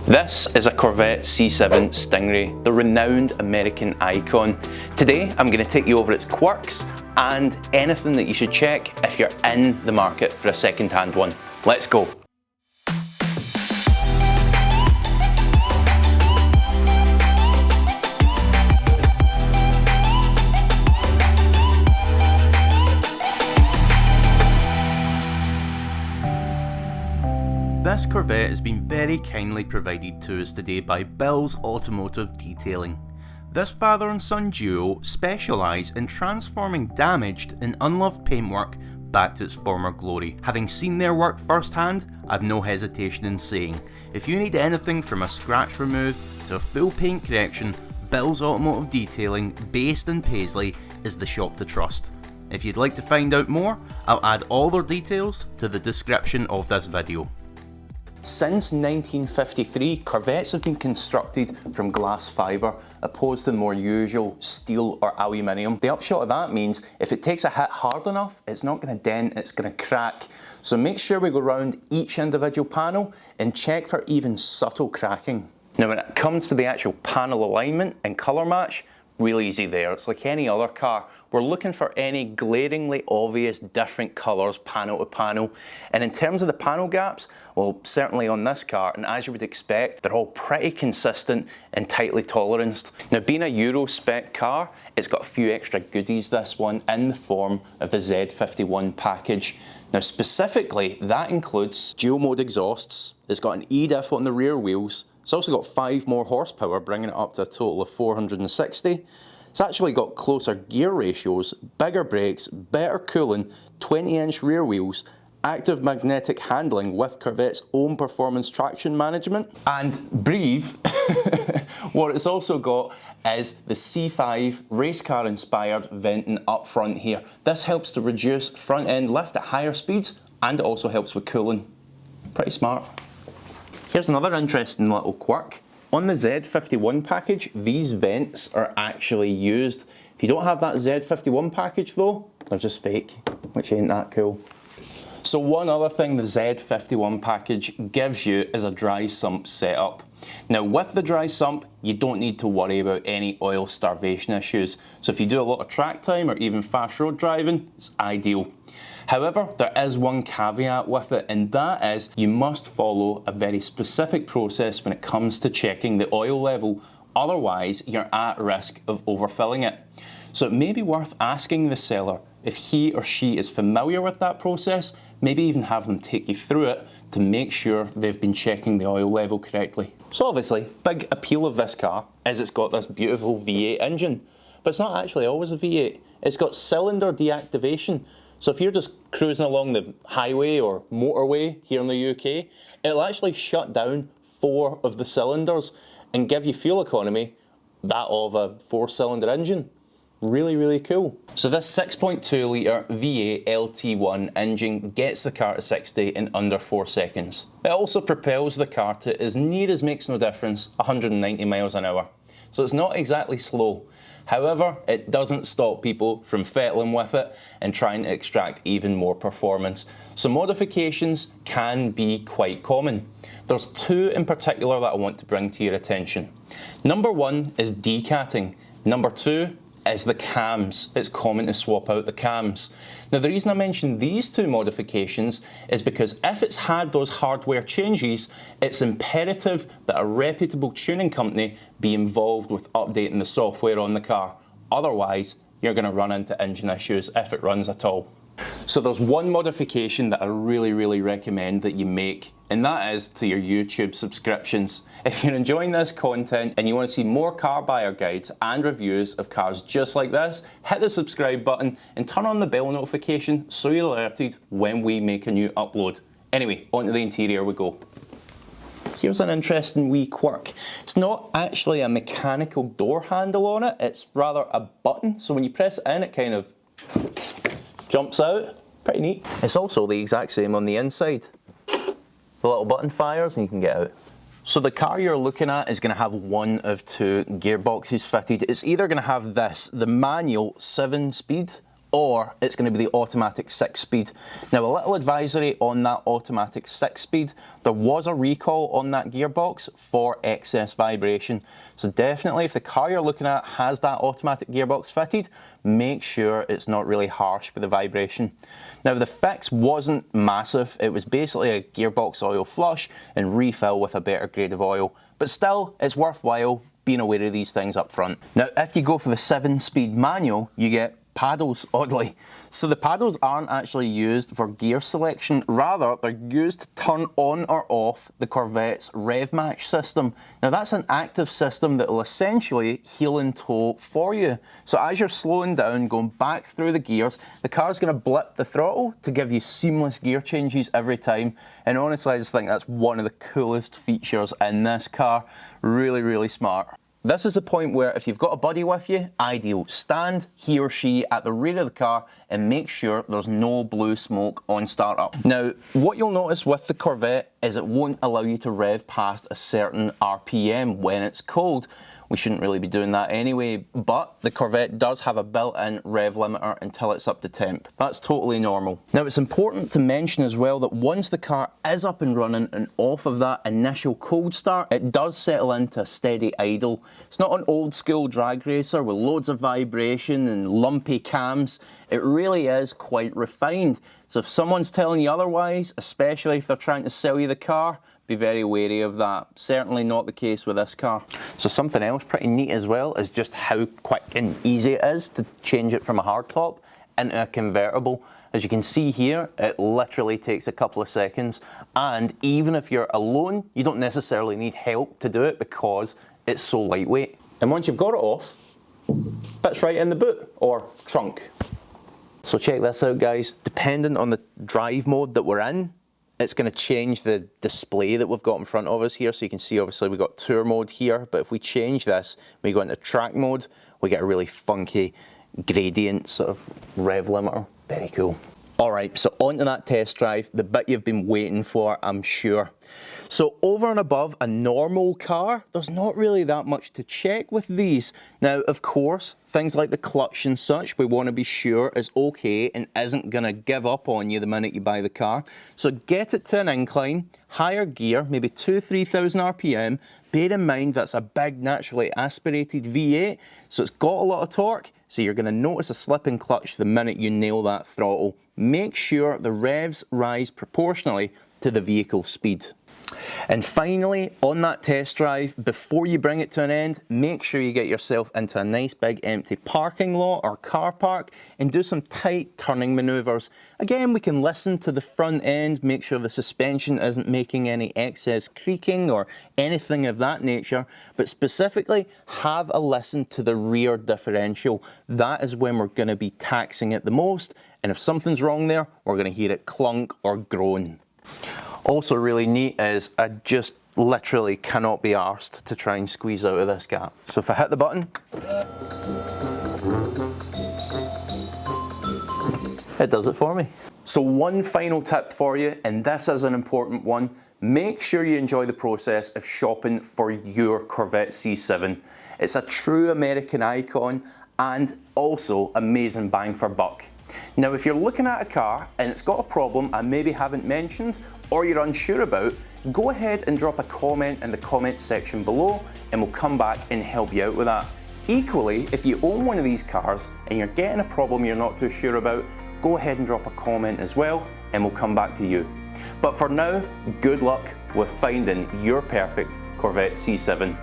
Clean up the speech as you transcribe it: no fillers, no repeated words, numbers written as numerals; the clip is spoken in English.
This is a Corvette C7 Stingray, the renowned American icon. Today I'm going to take you over its quirks and anything that you should check if you're in the market for a second-hand one. Let's go. This Corvette has been very kindly provided to us today by Bill's Automotive Detailing. This father and son duo specialise in transforming damaged and unloved paintwork back to its former glory. Having seen their work firsthand, I've no hesitation in saying, if you need anything from a scratch removed to a full paint correction, Bill's Automotive Detailing, based in Paisley, is the shop to trust. If you'd like to find out more, I'll add all their details to the description of this video. Since 1953, Corvettes have been constructed from glass fibre, opposed to the more usual steel or aluminium. The upshot of that means if it takes a hit hard enough, it's not going to dent, it's going to crack. So make sure we go around each individual panel and check for even subtle cracking. Now when it comes to the actual panel alignment and colour match, real easy there. It's like any other car. We're looking for any glaringly obvious different colours panel to panel. And in terms of the panel gaps, well, certainly on this car, and as you would expect, they're all pretty consistent and tightly toleranced. Now being a Euro spec car, it's got a few extra goodies, this one, in the form of the Z51 package. Now specifically, that includes dual mode exhausts, it's got an E-diff on the rear wheels, it's also got 5 more horsepower, bringing it up to a total of 460. It's actually got closer gear ratios, bigger brakes, better cooling, 20-inch rear wheels, active magnetic handling with Corvette's own performance traction management. And breathe, what it's also got is the C5 race car inspired venting up front here. This helps to reduce front end lift at higher speeds, and it also helps with cooling. Pretty smart. Here's another interesting little quirk. On the Z51 package, these vents are actually used. If you don't have that Z51 package though, they're just fake, which ain't that cool. So one other thing the Z51 package gives you is a dry sump setup. Now with the dry sump, you don't need to worry about any oil starvation issues. So if you do a lot of track time or even fast road driving, it's ideal. However, there is one caveat with it, and that is you must follow a very specific process when it comes to checking the oil level, otherwise you're at risk of overfilling it. So it may be worth asking the seller if he or she is familiar with that process, maybe even have them take you through it to make sure they've been checking the oil level correctly. So obviously, big appeal of this car is it's got this beautiful V8 engine, but it's not actually always a V8. It's got cylinder deactivation. So if you're just cruising along the highway or motorway here in the UK, it'll actually shut down 4 of the cylinders and give you fuel economy that of a 4-cylinder engine. Really, really cool. So this 6.2 litre V8 LT1 engine gets the car to 60 in under 4 seconds. It also propels the car to, as near as makes no difference, 190 miles an hour. So it's not exactly slow. However, it doesn't stop people from fettling with it and trying to extract even more performance. So modifications can be quite common. There's 2 in particular that I want to bring to your attention. Number 1 is decatting. Number 2 is the cams. It's common to swap out the cams. Now the reason I mention these 2 modifications is because if it's had those hardware changes, it's imperative that a reputable tuning company be involved with updating the software on the car. Otherwise, you're going to run into engine issues if it runs at all. So there's one modification that I really recommend that you make, and that is to your YouTube subscriptions. If you're enjoying this content and you want to see more car buyer guides and reviews of cars just like this, hit the subscribe button and turn on the bell notification so you're alerted when we make a new upload. Anyway, onto the interior we go. Here's an interesting wee quirk. It's not actually a mechanical door handle on it, it's rather a button. So when you press it in, it kind of jumps out. Pretty neat. It's also the exact same on the inside. The little button fires and you can get out. So the car you're looking at is going to have one of 2 gearboxes fitted. It's either going to have this, the manual 7-speed, or it's going to be the automatic 6-speed. Now, a little advisory on that automatic 6-speed, there was a recall on that gearbox for excess vibration. So definitely if the car you're looking at has that automatic gearbox fitted, make sure it's not really harsh with the vibration. Now, the fix wasn't massive. It was basically a gearbox oil flush and refill with a better grade of oil. But still, it's worthwhile being aware of these things up front. Now, if you go for the 7-speed manual, you get paddles, oddly. So the paddles aren't actually used for gear selection, rather they're used to turn on or off the Corvette's rev match system. Now that's an active system that will essentially heel and toe for you. So as you're slowing down, going back through the gears, the car's going to blip the throttle to give you seamless gear changes every time. And honestly, I just think that's one of the coolest features in this car. Really, really smart. This is the point where if you've got a buddy with you, ideal. Stand he or she at the rear of the car and make sure there's no blue smoke on startup. Now, what you'll notice with the Corvette is it won't allow you to rev past a certain RPM when it's cold. We shouldn't really be doing that anyway, but the Corvette does have a built-in rev limiter until it's up to temp. That's totally normal. Now, it's important to mention as well that once the car is up and running and off of that initial cold start, it does settle into a steady idle. It's not an old school drag racer with loads of vibration and lumpy cams. It really is quite refined. So if someone's telling you otherwise, especially if they're trying to sell you the car, be very wary of that. Certainly not the case with this car. So something else pretty neat as well is just how quick and easy it is to change it from a hardtop into a convertible. As you can see here, it literally takes a couple of seconds, and even if you're alone, you don't necessarily need help to do it because it's so lightweight. And once you've got it off, fits right in the boot or trunk. So check this out, guys. Depending on the drive mode that we're in, it's going to change the display that we've got in front of us here. So you can see obviously we've got tour mode here, but if we change this, we go into track mode, we get a really funky gradient sort of rev limiter. Very cool. All right, so on to that test drive, the bit you've been waiting for, I'm sure. So over and above a normal car, there's not really that much to check with these. Now, of course, things like the clutch and such, we want to be sure is okay and isn't going to give up on you the minute you buy the car. So get it to an incline, higher gear, maybe 2,000–3,000 RPM. Bear in mind that's a big naturally aspirated V8, so it's got a lot of torque, so you're going to notice a slip in clutch the minute you nail that throttle. Make sure the revs rise proportionally to the vehicle speed. And finally, on that test drive, before you bring it to an end, make sure you get yourself into a nice big empty parking lot or car park and do some tight turning maneuvers. Again, we can listen to the front end, make sure the suspension isn't making any excess creaking or anything of that nature, but specifically have a listen to the rear differential. That is when we're going to be taxing it the most, and if something's wrong there, we're going to hear it clunk or groan. Also really neat is I just literally cannot be arsed to try and squeeze out of this gap. So if I hit the button, it does it for me. So one final tip for you, and this is an important one. Make sure you enjoy the process of shopping for your Corvette C7. It's a true American icon and also amazing bang for buck. Now, if you're looking at a car and it's got a problem I maybe haven't mentioned or you're unsure about, go ahead and drop a comment in the comments section below and we'll come back and help you out with that. Equally, if you own one of these cars and you're getting a problem you're not too sure about, go ahead and drop a comment as well and we'll come back to you. But for now, good luck with finding your perfect Corvette C7.